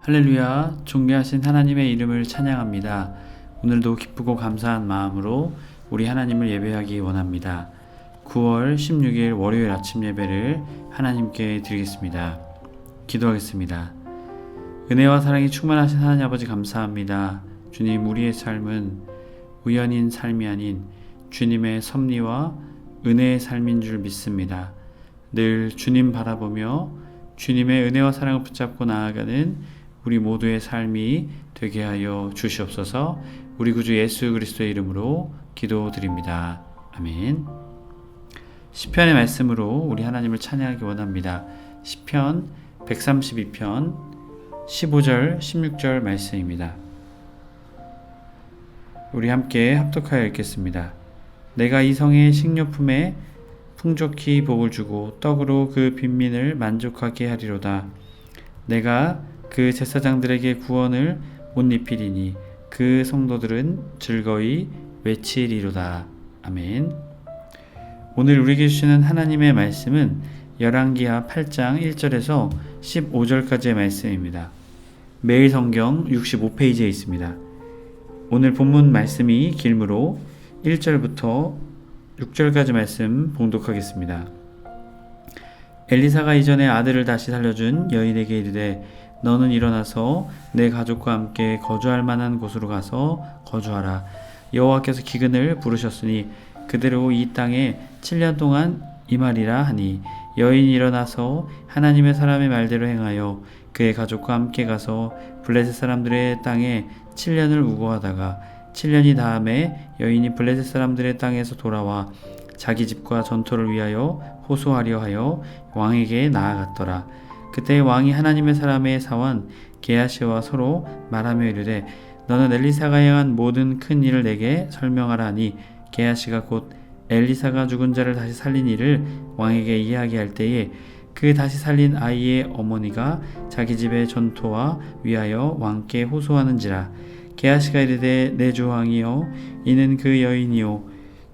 할렐루야, 존귀하신 하나님의 이름을 찬양합니다. 오늘도 기쁘고 감사한 마음으로 우리 하나님을 예배하기 원합니다. 9월 16일 월요일 아침 예배를 하나님께 드리겠습니다. 기도하겠습니다. 은혜와 사랑이 충만하신 하나님 아버지 감사합니다. 주님, 우리의 삶은 우연인 삶이 아닌 주님의 섭리와 은혜의 삶인 줄 믿습니다. 늘 주님 바라보며 주님의 은혜와 사랑을 붙잡고 나아가는 우리 모두의 삶이 되게 하여 주시옵소서. 우리 구주 예수 그리스도의 이름으로 기도드립니다. 아멘. 시편의 말씀으로 우리 하나님을 찬양하기 원합니다. 시편 132편 15절 16절 말씀입니다. 우리 함께 합독하여 읽겠습니다. 내가 이 성의 식료품에 풍족히 복을 주고 떡으로 그 빈민을 만족하게 하리로다. 내가 그 제사장들에게 구원을 못 입히리니 그 성도들은 즐거이 외치리로다. 아멘. 오늘 우리에게 주시는 하나님의 말씀은 열왕기하 8장 1절에서 15절까지의 말씀입니다. 매일 성경 65페이지에 있습니다. 오늘 본문 말씀이 길므로 1절부터 6절까지 말씀 봉독하겠습니다. 엘리사가 이전에 아들을 다시 살려준 여인에게 이르되 너는 일어나서 내 가족과 함께 거주할 만한 곳으로 가서 거주하라. 여호와께서 기근을 부르셨으니 그대로 이 땅에 7년 동안 임하리라 하니 여인이 일어나서 하나님의 사람의 말대로 행하여 그의 가족과 함께 가서 블레셋 사람들의 땅에 7년을 우거하다가 7년이 다음에 여인이 블레셋 사람들의 땅에서 돌아와 자기 집과 전토를 위하여 호소하려 하여 왕에게 나아갔더라. 그때 왕이 하나님의 사람의 사원 게하시와 서로 말하며 이르되 너는 엘리사가 행한 모든 큰 일을 내게 설명하라 하니 게하시가 곧 엘리사가 죽은 자를 다시 살린 일을 왕에게 이야기할 때에 그 다시 살린 아이의 어머니가 자기 집의 전토와 위하여 왕께 호소하는지라. 게하시가 이르되 내 주 왕이여 이는 그 여인이요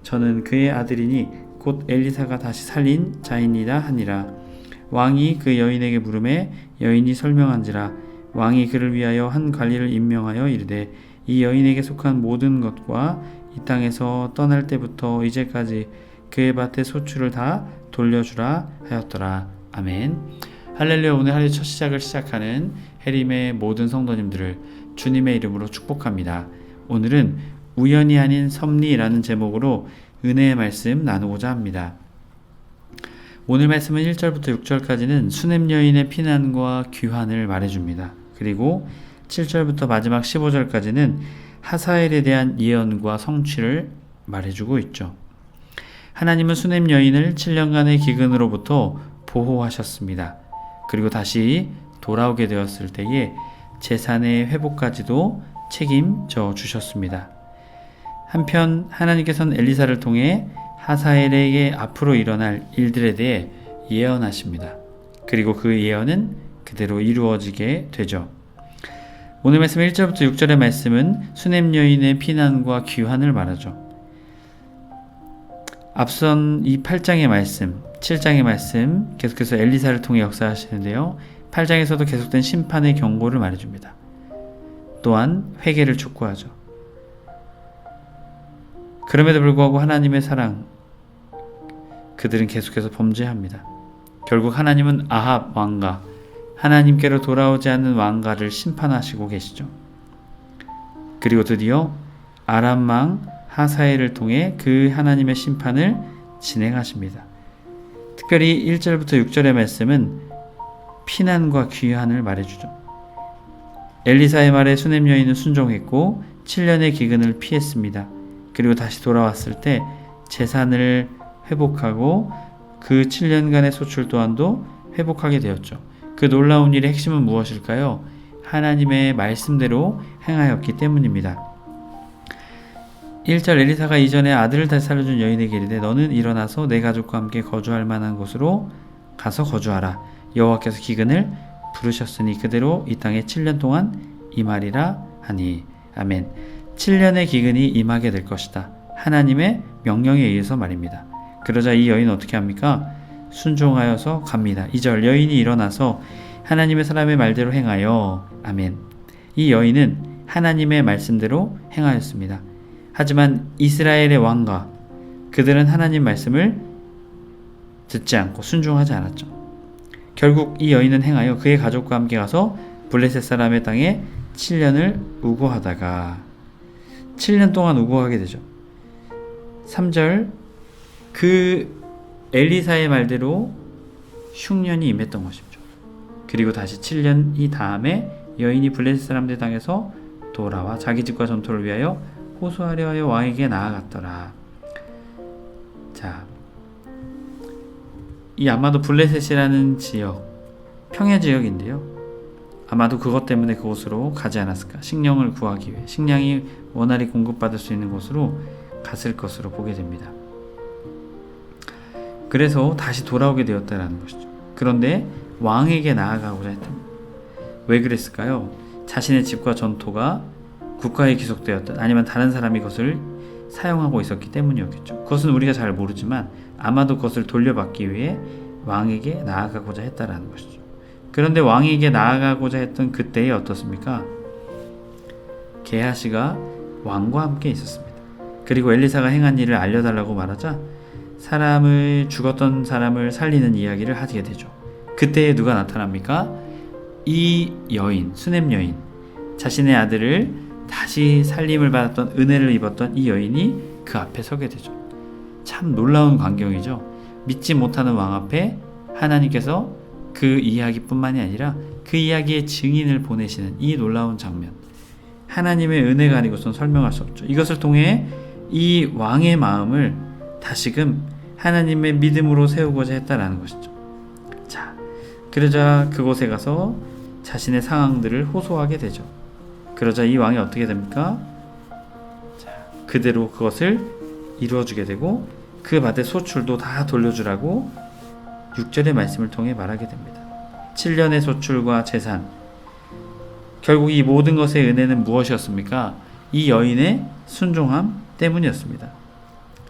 저는 그의 아들이니 곧 엘리사가 다시 살린 자이니라 하니라. 왕이 그 여인에게 물음에 여인이 설명한지라. 왕이 그를 위하여 한 관리를 임명하여 이르되 이 여인에게 속한 모든 것과 이 땅에서 떠날 때부터 이제까지 그의 밭의 소출을 다 돌려주라 하였더라. 아멘. 할렐루야. 오늘 하루의 첫 시작을 시작하는 해림의 모든 성도님들을 주님의 이름으로 축복합니다. 오늘은 우연이 아닌 섭리라는 제목으로 은혜의 말씀 나누고자 합니다. 오늘 말씀은 1절부터 6절까지는 수넴 여인의 피난과 귀환을 말해줍니다. 그리고 7절부터 마지막 15절까지는 하사엘에 대한 예언과 성취를 말해주고 있죠. 하나님은 수넴 여인을 7년간의 기근으로부터 보호하셨습니다. 그리고 다시 돌아오게 되었을 때에 재산의 회복까지도 책임져 주셨습니다. 한편 하나님께서는 엘리사를 통해 하사엘에게 앞으로 일어날 일들에 대해 예언하십니다. 그리고 그 예언은 그대로 이루어지게 되죠. 오늘 말씀 1절부터 6절의 말씀은 수넴 여인의 피난과 귀환을 말하죠. 앞선 이 8장의 말씀, 7장의 말씀 계속해서 엘리사를 통해 역사하시는데요. 8장에서도 계속된 심판의 경고를 말해줍니다. 또한 회개를 촉구하죠. 그럼에도 불구하고 하나님의 사랑, 그들은 계속해서 범죄합니다. 결국 하나님은 아합 왕가, 하나님께로 돌아오지 않는 왕가를 심판하시고 계시죠. 그리고 드디어 아람 왕 하사엘을 통해 그 하나님의 심판을 진행하십니다. 특별히 1절부터 6절의 말씀은 피난과 귀환을 말해주죠. 엘리사의 말에 수넴 여인은 순종했고 7년의 기근을 피했습니다. 그리고 다시 돌아왔을 때 재산을 회복하고 그 7년간의 소출 또한도 회복하게 되었죠. 그 놀라운 일의 핵심은 무엇일까요? 하나님의 말씀대로 행하였기 때문입니다. 1절 엘리사가 이전에 아들을 다시 살려준 여인에게 이르되 너는 일어나서 내 가족과 함께 거주할 만한 곳으로 가서 거주하라. 여호와께서 기근을 부르셨으니 그대로 이 땅에 7년 동안 임하리라 하니. 아멘. 7년의 기근이 임하게 될 것이다. 하나님의 명령에 의해서 말입니다. 그러자 이 여인은 어떻게 합니까? 순종하여서 갑니다. 2절 여인이 일어나서 하나님의 사람의 말대로 행하여. 아멘. 이 여인은 하나님의 말씀대로 행하였습니다. 하지만 이스라엘의 왕과 그들은 하나님 말씀을 듣지 않고 순종하지 않았죠. 결국 이 여인은 행하여 그의 가족과 함께 가서 블레셋 사람의 땅에 7년을 우고하다가 7년 동안 우고하게 되죠. 3절 그 엘리사의 말대로 흉년이 임했던 것이죠. 그리고 다시 7년이 다음에 여인이 블레셋 사람들 땅에서 돌아와 자기 집과 전토를 위하여 호소하려 하여 왕에게 나아갔더라. 자, 이 아마도 블레셋이라는 지역, 평야 지역인데요. 아마도 그것 때문에 그곳으로 가지 않았을까. 식량을 구하기 위해, 식량이 원활히 공급받을 수 있는 곳으로 갔을 것으로 보게 됩니다. 그래서 다시 돌아오게 되었다라는 것이죠. 그런데 왕에게 나아가고자 했답니다. 왜 그랬을까요? 자신의 집과 전토가 국가에 귀속되었던, 아니면 다른 사람이 그것을 사용하고 있었기 때문이었겠죠. 그것은 우리가 잘 모르지만 아마도 그것을 돌려받기 위해 왕에게 나아가고자 했다라는 것이죠. 그런데 왕에게 나아가고자 했던 그때에 어떻습니까? 게하시가 왕과 함께 있었습니다. 그리고 엘리사가 행한 일을 알려달라고 말하자 죽었던 사람을 살리는 이야기를 하게 되죠. 그때에 누가 나타납니까? 이 여인, 수넴 여인, 자신의 아들을 다시 살림을 받았던, 은혜를 입었던 이 여인이 그 앞에 서게 되죠. 참 놀라운 광경이죠. 믿지 못하는 왕 앞에 하나님께서 그 이야기뿐만이 아니라 그 이야기의 증인을 보내시는 이 놀라운 장면, 하나님의 은혜가 아니고선 설명할 수 없죠. 이것을 통해 이 왕의 마음을 다시금 하나님의 믿음으로 세우고자 했다라는 것이죠. 자, 그러자 그곳에 가서 자신의 상황들을 호소하게 되죠. 그러자 이 왕이 어떻게 됩니까? 자, 그대로 그것을 이루어주게 되고 그 밭의 소출도 다 돌려주라고 6절의 말씀을 통해 말하게 됩니다. 7년의 소출과 재산, 결국 이 모든 것의 은혜는 무엇이었습니까? 이 여인의 순종함 때문이었습니다.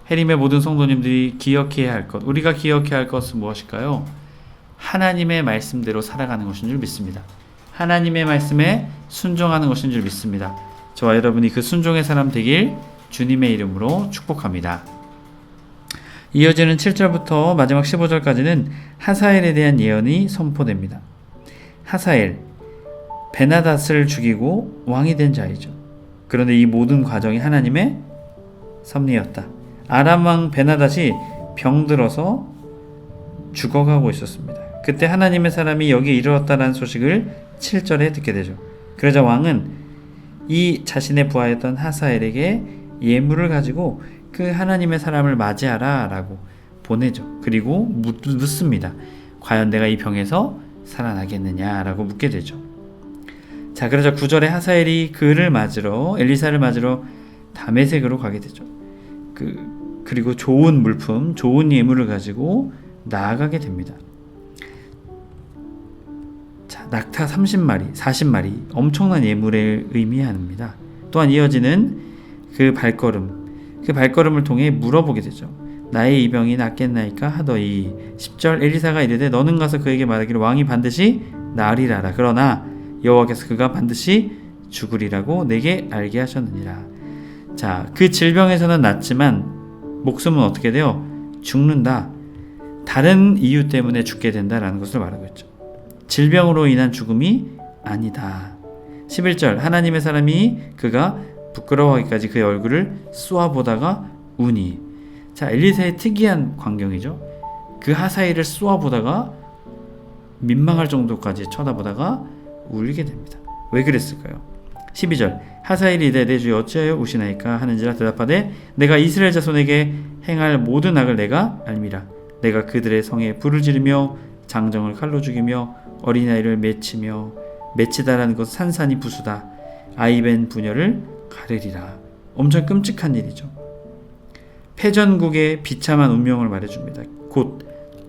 해림의 모든 성도님들이 기억해야 할 것, 우리가 기억해야 할 것은 무엇일까요? 하나님의 말씀대로 살아가는 것인 줄 믿습니다. 하나님의 말씀에 순종하는 것인 줄 믿습니다. 저와 여러분이 그 순종의 사람 되길 주님의 이름으로 축복합니다. 이어지는 7절부터 마지막 15절까지는 하사엘에 대한 예언이 선포됩니다. 하사엘, 베나닷을 죽이고 왕이 된 자이죠. 그런데 이 모든 과정이 하나님의 섭리였다. 아람 왕 베나닷이 병들어서 죽어가고 있었습니다. 그때 하나님의 사람이 여기에 이르렀다는 소식을 7절에 듣게 되죠. 그러자 왕은 이 자신의 부하였던 하사엘에게 예물을 가지고 그 하나님의 사람을 맞이하라 라고 보내죠. 그리고 묻습니다. 과연 내가 이 병에서 살아나겠느냐 라고 묻게 되죠. 자, 그러자 9절에 하사엘이 그를 맞으러, 엘리사를 맞으러 다메섹으로 가게 되죠. 그리고 좋은 물품, 좋은 예물을 가지고 나아가게 됩니다. 자, 낙타 30마리, 40마리, 엄청난 예물을 의미합니다. 또한 이어지는 그 발걸음을 통해 물어보게 되죠. 나의 이 병이 낫겠나이까 하더이. 10절 엘리사가 이르되 너는 가서 그에게 말하기를 왕이 반드시 나으리라. 그러나 여호와께서 그가 반드시 죽으리라고 내게 알게 하셨느니라. 자, 그 질병에서는 낫지만 목숨은 어떻게 돼요? 죽는다. 다른 이유 때문에 죽게 된다라는 것을 말하고 있죠. 질병으로 인한 죽음이 아니다. 11절 하나님의 사람이 그가 부끄러워하기까지 그의 얼굴을 쏘아보다가 우니. 자, 엘리사의 특이한 광경이죠. 그 하사엘을 쏘아보다가 민망할 정도까지 쳐다보다가 울게 됩니다. 왜 그랬을까요? 12절 하사엘이 이르되 내 주여 어찌하여 우시나이까 하는지라 대답하되 내가 이스라엘 자손에게 행할 모든 악을 내가 알미라. 내가 그들의 성에 불을 지르며 장정을 칼로 죽이며 어린아이를 맺히다라는 것은 산산이 부수다. 아이벤 부녀를 가르리라. 엄청 끔찍한 일이죠. 패전국의 비참한 운명을 말해줍니다. 곧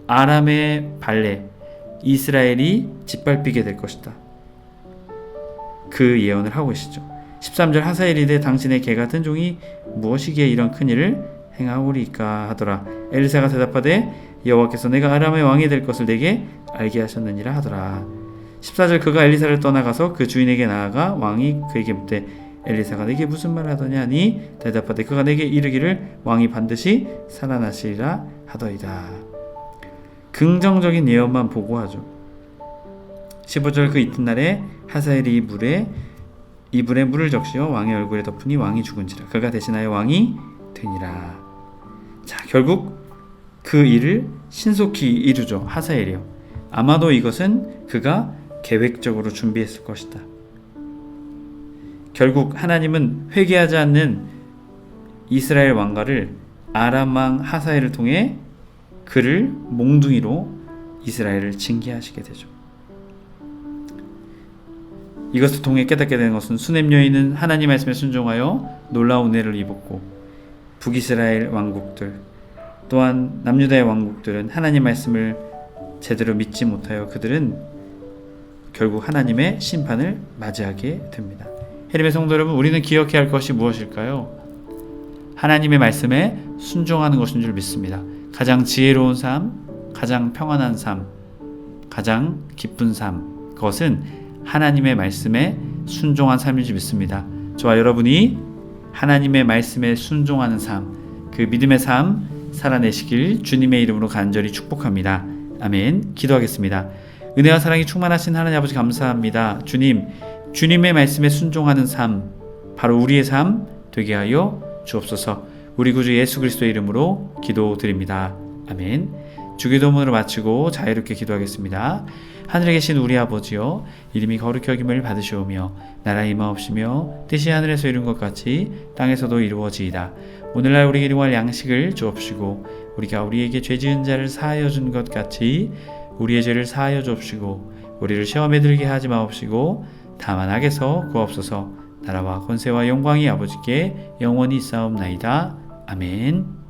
아람의 발레, 이스라엘이 짓밟히게 될 것이다. 그 예언을 하고 계시죠. 13절 하사엘이 이르되 당신의 개 같은 종이 무엇이기에 이런 큰 일을 행하오리까 하더라. 엘리사가 대답하되 여호와께서 내가 아람의 왕이 될 것을 내게 알게 하셨느니라 하더라. 14절 그가 엘리사를 떠나가서 그 주인에게 나아가 왕이 그에게 묻되 엘리사가 내게 무슨 말을 하더냐 하니 대답하되 그가 내게 이르기를 왕이 반드시 살아나시리라 하더이다. 긍정적인 예언만 보고하죠. 15절 그 이튿날에 하사엘이 이불에 물을 적시어 왕의 얼굴에 덮으니 왕이 죽은지라 그가 대신하여 왕이 되니라. 자, 결국 그 일을 신속히 이루죠. 하사엘이요. 아마도 이것은 그가 계획적으로 준비했을 것이다. 결국 하나님은 회개하지 않는 이스라엘 왕가를 아람 왕 하사엘을 통해 그를 몽둥이로 이스라엘을 징계하시게 되죠. 이것을 통해 깨닫게 되는 것은 수넴 여인은 하나님 말씀에 순종하여 놀라운 은혜를 입었고 북이스라엘 왕국들 또한 남유다의 왕국들은 하나님 말씀을 제대로 믿지 못하여 그들은 결국 하나님의 심판을 맞이하게 됩니다. 해림의 성도 여러분, 우리는 기억해야 할 것이 무엇일까요? 하나님의 말씀에 순종하는 것인 줄 믿습니다. 가장 지혜로운 삶, 가장 평안한 삶, 가장 기쁜 삶, 그것은 하나님의 말씀에 순종한 삶인 줄 믿습니다. 저와 여러분이 하나님의 말씀에 순종하는 삶, 그 믿음의 삶 살아내시길 주님의 이름으로 간절히 축복합니다. 아멘. 기도하겠습니다. 은혜와 사랑이 충만하신 하나님 아버지 감사합니다. 주님의 말씀에 순종하는 삶, 바로 우리의 삶 되게 하여 주옵소서. 우리 구주 예수 그리스도의 이름으로 기도드립니다. 아멘. 주기도문으로 마치고 자유롭게 기도하겠습니다. 하늘에 계신 우리 아버지여, 이름이 거룩히 여김을 받으시오며 나라 임하옵시며 뜻이 하늘에서 이룬 것 같이 땅에서도 이루어지이다. 오늘날 우리에게 일용할 양식을 주옵시고 우리가 우리에게 죄 지은 자를 사하여 준 것 같이 우리의 죄를 사하여 주옵시고 우리를 시험에 들게 하지 마옵시고 다만 악에서 구하옵소서. 나라와 권세와 영광이 아버지께 영원히 있사옵나이다. 아멘.